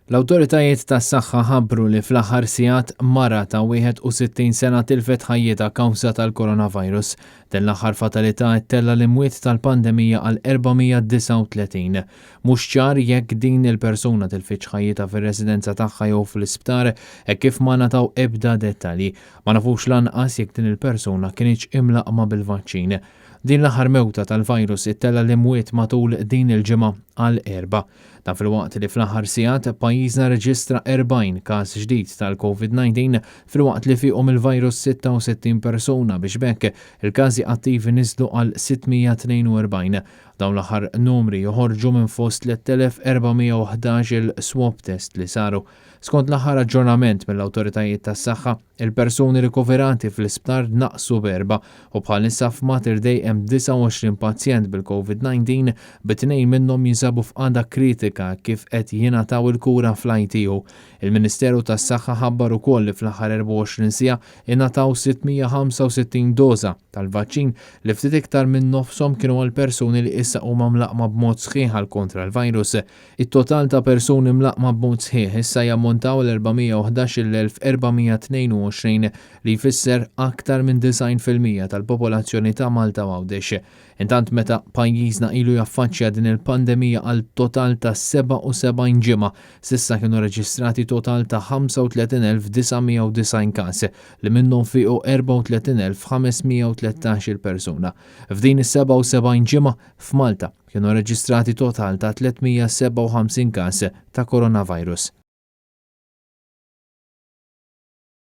L-awtoritajiet tas-saħħa ħabbru li fl-aħħar sigħat mara ta' 61 sena tilfet ħajjitha kawża tal-coronavirus. Din l-aħħar fatalità ttella l-imwiet tal-pandemija għal 439. Mhux ċar jekk din il-persuna tilfitx ħajjitha fir-residenza tagħha jew fl-isptar kif ma nataw ebda dettalji. Ma nafux lanqas jekk din il-persuna kienx imlaqma bil-vaċċin. Din l-aħħar mewta tal-virus ittella l-imwiet matul din il-ġimgħa għal 4. Ta' fil-waqt li fl-aħħar sigħat pajjiżna reġistra 40 każ ġdid tal-COVID-19 fil-waqt li fihom il-virus 66 persuna biex bekk il-każi attivi niżlu għal 642. Dawn l-aħħar numri joħorġu minn fost 3411 il-swab test li saru. Skont l-aħħar aġġornament mill-awtoritajiet tas-saħħa, il-persuni rikoverati fl-isptar naqsu b'4 u bħalissa f'Mater Dei hemm 29 pazjent bil-COVID-19 b'2 minnhom jinsabu f'qagħda kritika kif qed jingħataw il-kura fl-ITU. Il-Ministeru tas-Saħħa ħabbar ukoll li fl-aħħar 24 siegħa ingħataw 665 doża tal-vaċċin li ftit iktar minn nofshom kienu għal persuni li issa huma mlaqma b'mod sħiħ għal kontra l-virus. It-total ta' persuni mlaqma b'mod sħiħ issa jammontaw l-411,422 li jfisser aktar minn 90% tal-popolazzjoni ta' Malta u Għawdex. Intant meta pajjiżna ilu jaffaċċja din il-pandemija għal total ta' 77 ġimgħa, s'issa kienu reġistrati total ta' 35,990 każ li minnhom fiequ 34,513 persuna. F'din is-77 ġimgħa f'Malta kienu reġistrati total ta' 357 każ ta' coronavirus.